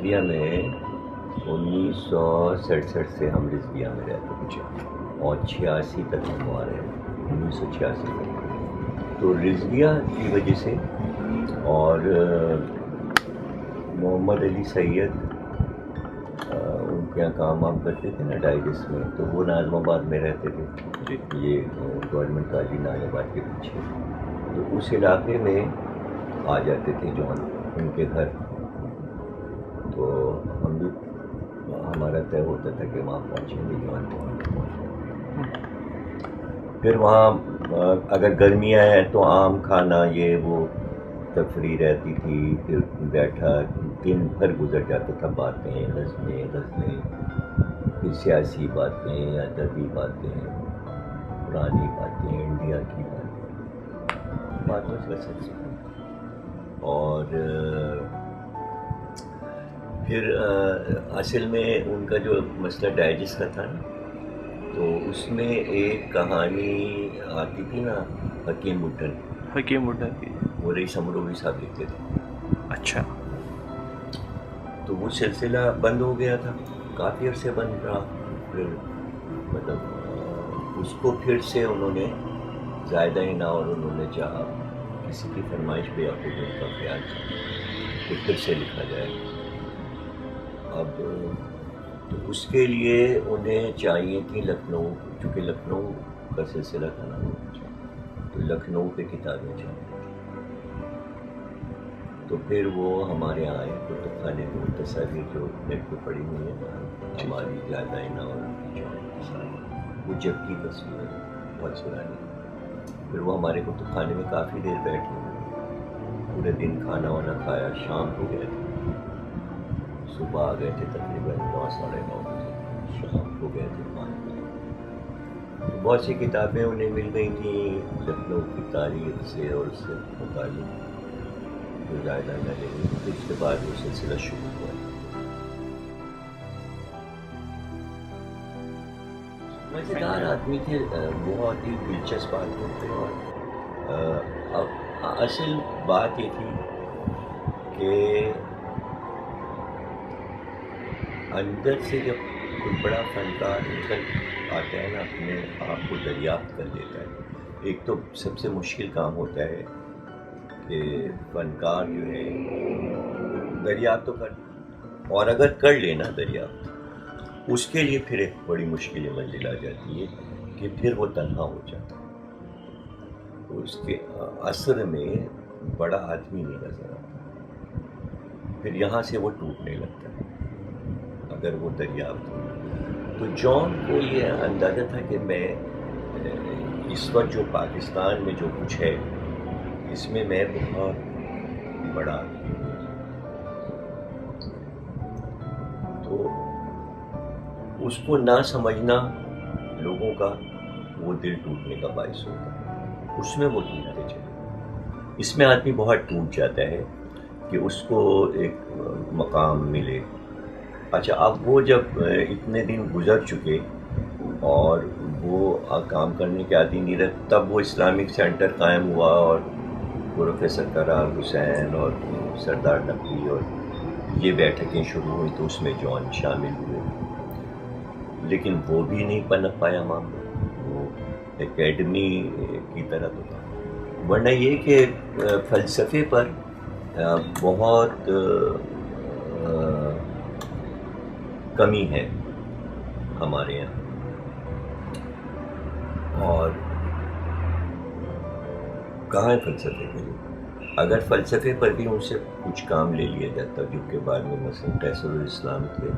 رضویہ میں 1967 سے ہم رضویہ میں رہتے تھے اور 86 تک ہم وہاں رہے 1986 تک. تو رضویہ کی وجہ سے اور محمد علی سید ان کے یہاں کام وام کرتے تھے نا ڈائجسٹ میں, تو وہ ناظم آباد میں رہتے تھے, یہ گورنمنٹ کالج ناظم آباد کے پیچھے. تو اس علاقے میں آ جاتے تھے جون ان کے گھر, تو ہم بھی ہمارا طے ہوتا تھا کہ وہاں پہنچیں گے جون پہنچیں. پھر وہاں اگر گرمیاں ہیں تو عام کھانا یہ وہ تفریح رہتی تھی, پھر بیٹھا دن بھر گزر جاتا تھا, باتیں غزلیں پھر سیاسی باتیں, ادبی باتیں, پرانی باتیں, انڈیا کی باتوں سے سلسلہ. اور پھر اصل میں ان کا جو مسئلہ ڈائجسٹ کا تھا نا, تو اس میں ایک کہانی آتی تھی نا, حکیم اڈھن کی, وہ رئیس امروی صاحب لکھتے تھے. اچھا. تو وہ سلسلہ بند ہو گیا تھا, کافی عرصے بند رہا. پھر مطلب اس کو پھر سے انہوں نے زائدہ ہی نہ, اور انہوں نے چاہا کسی کی فرمائش پہ یا خود ان کا خیال تھا کہ پھر سے لکھا جائے. اب تو اس کے لیے انہیں چاہیے تھی لکھنؤ, چونکہ لکھنؤ کا سلسلہ تھا نا, تو لکھنؤ پہ کتابیں چاہیے. تو پھر وہ ہمارے یہاں آئے کتب خانے میں, تصاویر جو نیٹ پہ پڑی ہوئی ہیں ہماری زیادہ نا اور وہ جب کی تصویر بہت پرانی. پھر وہ ہمارے کتب خانے میں کافی دیر بیٹھے, پورے دن کھانا وانا کھایا, شام ہو گئے تھے, صبح آ گئے تھے تقریباً 9 بجے, شام ہو گئے تھے 5 بجے. تو بہت سی کتابیں انہیں مل گئی تھیں لکھنؤ کی تاریخ سے اور اس سے متعلق جو زائدہ نہ لے گئی. پھر اس کے بعد وہ سلسلہ شروع ہوا. مزیدار آدمی تھے, بہت ہی دلچسپ آدمی تھے. اور اصل بات یہ تھی کہ اندر سے جب کوئی بڑا فنکار نکل آتا ہے نا, اپنے آپ کو دریافت کر لیتا ہے. ایک تو سب سے مشکل کام ہوتا ہے کہ فنکار جو ہے دریافت تو کر, اور اگر کر لینا دریافت, اس کے لیے پھر ایک بڑی مشکل منزل آ جاتی ہے کہ پھر وہ تنہا ہو جاتا ہے. اس کے اثر میں بڑا آدمی نہیں نظر آتا, پھر یہاں سے وہ ٹوٹنے لگتا ہے اگر وہ دریافت ہو. تو جان کو یہ اندازہ تھا کہ میں اس وقت جو پاکستان میں جو کچھ ہے اس میں میں بہت بڑا آدمی ہوں. تو اس کو نہ سمجھنا لوگوں کا وہ دل ٹوٹنے کا باعث ہوتا ہے. اس میں وہ ٹوٹتے چلے. اس میں آدمی بہت ٹوٹ جاتا ہے کہ اس کو ایک مقام ملے. اچھا, اب وہ جب اتنے دن گزر چکے اور وہ کام کرنے کے عادی نہیں رہے, تب وہ اسلامک سینٹر قائم ہوا اور پروفیسر کرار حسین اور سردار نقوی اور یہ بیٹھکیں شروع ہوئی, تو اس میں جان شامل ہوئے. لیکن وہ بھی نہیں پنپ پایا معاملہ, وہ اکیڈمی کی طرح تو تھا. ورنہ یہ کہ فلسفے پر بہت کمی ہے ہمارے یہاں. اور کہاں ہے فلسفے کے لیے؟ اگر فلسفے پر بھی ان سے کچھ کام لے لیا جاتا, جو کہ بعد میں مثلا قیصر الاسلام تھے,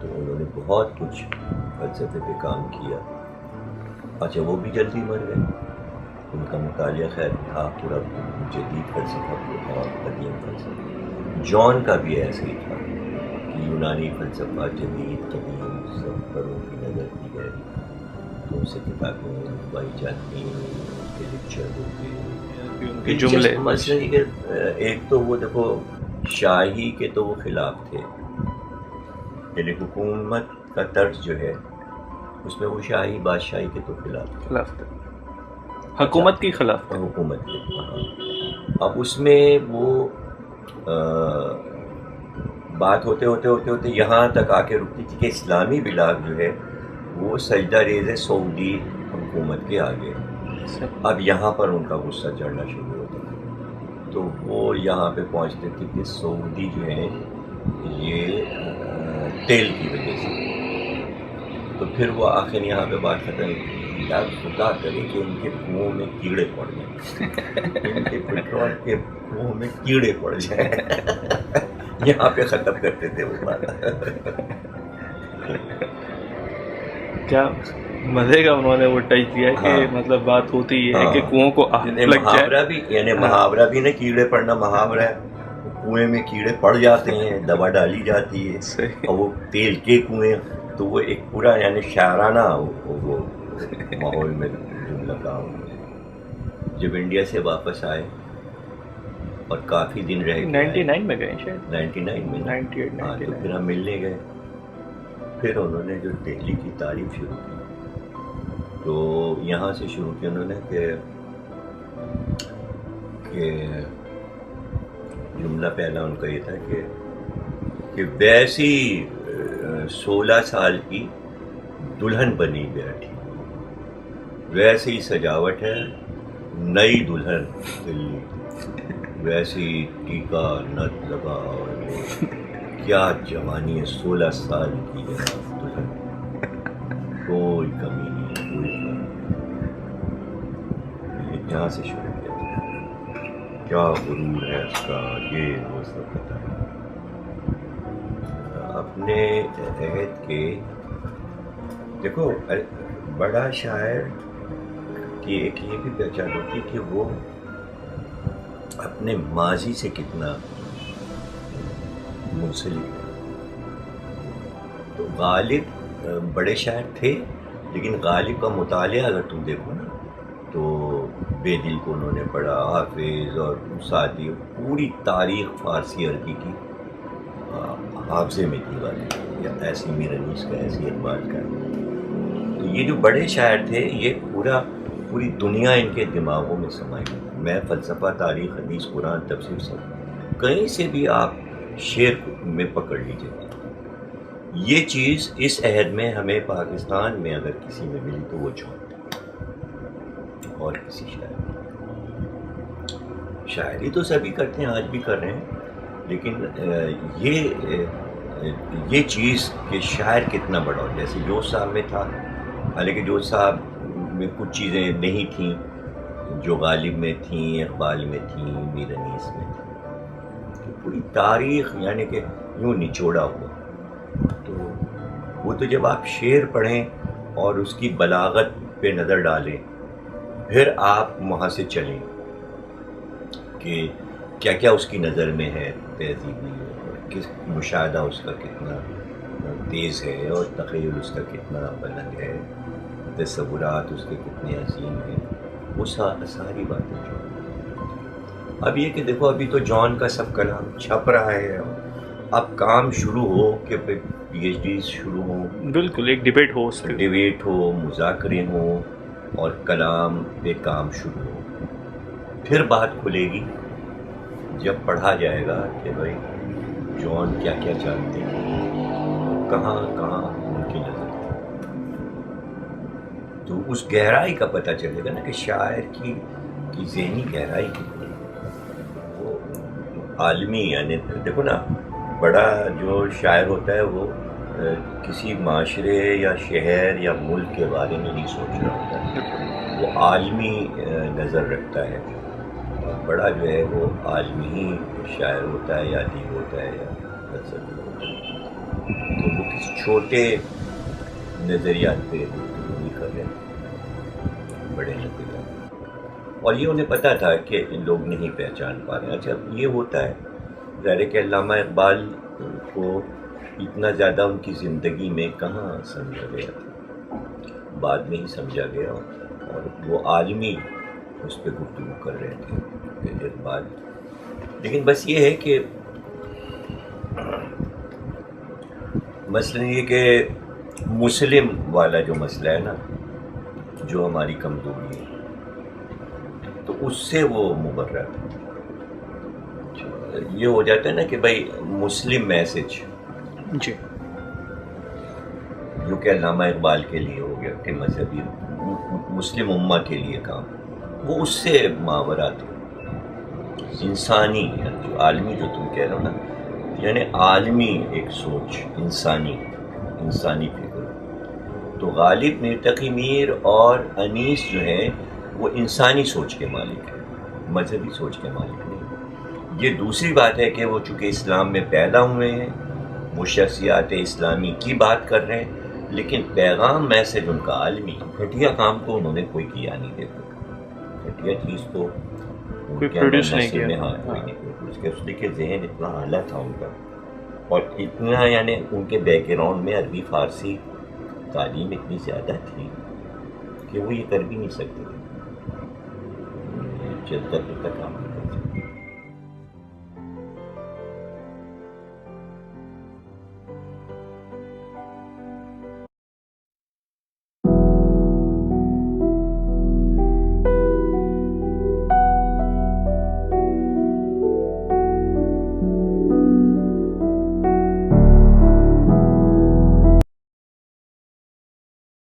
تو انہوں نے بہت کچھ فلسفے پہ کام کیا. اچھا, وہ بھی جلدی مر گئے. ان کا مطالعہ خیر تھا پورا جدید فلسفہ اور قدیم فلسفہ. جان کا بھی ایسا ہی تھا کہ یونانی فلسفہ جدید قدیم سب پر ان کی نظر دی گئی, تو ان سے کتابیں لکھوائی جاتی ہیں, ان کے لیکچر ہوتے, ان کے جملے. مثلا ایک تو وہ دیکھو شاہی کے تو وہ خلاف تھے, یعنی حکومت کا طرز جو ہے اس میں وہ شاہی بادشاہی کے تو خلاف تھے, حکومت کی خلاف, حکومت کے. اب اس میں وہ بات ہوتے ہوتے یہاں تک آ کے رکتی تھی کہ اسلامی بلاگ جو ہے وہ سجدہ ریز ہے سعودی حکومت کے آگے. اب یہاں پر ان کا غصہ چڑھنا شروع ہوتا ہے تو وہ یہاں پہ پہنچتے تھے کہ سعودی جو ہیں یہ تیل کی وجہ سے. تو پھر وہ آخر یہاں پہ بات ختم یار خدا کرے کہ ان کے کنوؤں میں کیڑے پڑ جائیں, ان کے پیٹرول کے کنوؤں میں کیڑے پڑ جائیں. یہاں پہ ختم کرتے تھے وہ بات. کیا مزے کا انہوں نے وہ ٹچ دیا کہ مطلب بات ہوتی ہے کہ کنوؤں کو آگ لگ جائے. محاورہ بھی یعنی محاورہ بھی نا کیڑے پڑنا محاورہ ہے. کنویں میں کیڑے پڑ جاتے ہیں, دوا ڈالی جاتی ہے اور وہ تیل کے کنویں, تو وہ ایک پورا یعنی شاعرانہ وہ ماحول میں جملہ کہا. جب انڈیا سے واپس آئے اور کافی دن رہ گئے, 99 میں گئے شاید, 99 میں 98 ہاں, تو پھر ہم ملنے گئے. پھر انہوں نے جو دہلی کی تعریف شروع کی تو یہاں سے شروع کی انہوں نے کہ جملہ پہلا ان کا یہ تھا کہ ویسی 16 سال کی دلہن بنی بیٹھی, ویسی سجاوٹ ہے نئی دلہن دلی, ویسی ٹیکا نت لگا اور کیا جوانی ہے 16 سال کی دلہن, کوئی کمی نہیں, کوئی فرق. یہاں سے شروع کیا کیا غرور ہے اس کا, یہ وہ سب بتایا. اپنے عہد کے دیکھو بڑا شاعر کی ایک یہ بھی پہچان ہوتی کہ وہ اپنے ماضی سے کتنا منسلک ہے. تو غالب بڑے شاعر تھے لیکن غالب کا مطالعہ اگر تم دیکھو نا تو بے دل کو انہوں نے پڑھا, حافظ اور ساتھی پوری تاریخ فارسی عربی کی حافظے میں تھی غالب, یا ایسی میرنیس کا, ایسی اقبال کا. تو یہ جو بڑے شاعر تھے یہ پوری دنیا ان کے دماغوں میں سمائی. میں فلسفہ, تاریخ, حدیث, قرآن, تفسیر سب کہیں سے بھی آپ شعر میں پکڑ لیجیے. یہ چیز اس عہد میں ہمیں پاکستان میں اگر کسی میں ملی تو وہ جون, اور کسی شاعری تو سبھی کرتے ہیں, آج بھی کر رہے ہیں, لیکن یہ چیز کہ شاعر کتنا بڑا ہو. جیسے جوش صاحب میں تھا, حالانکہ جوش صاحب میں کچھ چیزیں نہیں تھیں جو غالب میں تھیں, اقبال میں تھیں, میرنیس میں تھیں. پوری تاریخ یعنی کہ یوں نچوڑا ہوا. تو وہ تو جب آپ شعر پڑھیں اور اس کی بلاغت پہ نظر ڈالیں پھر آپ وہاں سے چلیں کہ کیا کیا اس کی نظر میں ہے تہذیبی, کس مشاہدہ اس کا کتنا تیز ہے اور تخیل اس کا کتنا بلند ہے, تصورات اس کے کتنے عظیم ہیں, وہ ساری باتیں جو. اب یہ کہ دیکھو ابھی تو جان کا سب کلام چھپ رہا ہے, اب کام شروع ہو کہ پی ایچ ڈیز شروع ہوں, بالکل ایک ڈیبیٹ ہو, ڈیبیٹ ہو, مذاکرے ہوں اور کلام پہ کام شروع ہو. پھر بات کھلے گی جب پڑھا جائے گا کہ بھائی جان کیا کیا جانتے ہیں, کہاں کہاں ان کی نظر تھی. تو اس گہرائی کا پتہ چلے گا نا کہ شاعر کی ذہنی گہرائی کتنی ہے. وہ عالمی یعنی دیکھو نا, بڑا جو شاعر ہوتا ہے وہ کسی معاشرے یا شہر یا ملک کے بارے میں نہیں سوچ رہا ہوتا ہے, وہ عالمی نظر رکھتا ہے. بڑا جو ہے وہ عالمی ہی شاعر ہوتا ہے یا ادیب ہوتا ہے یا فلسفی ہوتا ہے. تو وہ کسی چھوٹے نظریات پہ نہیں کر رہے, بڑے نظریات. اور یہ انہیں پتہ تھا کہ لوگ نہیں پہچان پا رہے. اچھا یہ ہوتا ہے ظاہر کہ علامہ اقبال کو اتنا زیادہ ان کی زندگی میں کہاں سمجھا گیا تھا, بعد میں ہی سمجھا گیا, اور وہ عالمی اس پہ گفتگو کر رہے تھے اقبال. لیکن بس یہ ہے کہ مثلاً یہ کہ مسلم والا جو مسئلہ ہے نا, جو ہماری کمزوری ہے, تو اس سے وہ مبرہ ہے. یہ ہو جاتا ہے نا کہ بھائی مسلم میسج جی جو کہ علامہ اقبال کے لیے ہو گیا کہ مذہبی مسلم امہ کے لیے کام، وہ اس سے ماورات انسانی جو عالمی جو تم کہہ رہے ہو نا، یعنی عالمی ایک سوچ، انسانی فکر. تو غالب میر تقی میر اور انیس جو ہیں وہ انسانی سوچ کے مالک ہیں، مذہبی سوچ کے مالک نہیں. یہ دوسری بات ہے کہ وہ چونکہ اسلام میں پیدا ہوئے ہیں، وہ شخصیات اسلامی کی بات کر رہے ہیں، لیکن پیغام میسج ان کا عالمی. گھٹیا کام تو انہوں نے کوئی کیا نہیں، دیکھو گھٹیا چیز تو کوئی پروڈیوس نہیں کیا. ہاں کوئی نہیں پروڈیوس کیا. اس لیے کہ ذہن اتنا اعلیٰ تھا ان کا، اور اتنا یعنی ان کے بیک گراؤنڈ میں عربی فارسی تعلیم اتنی زیادہ تھی کہ وہ یہ کر بھی نہیں سکتے تھے. چلتا کام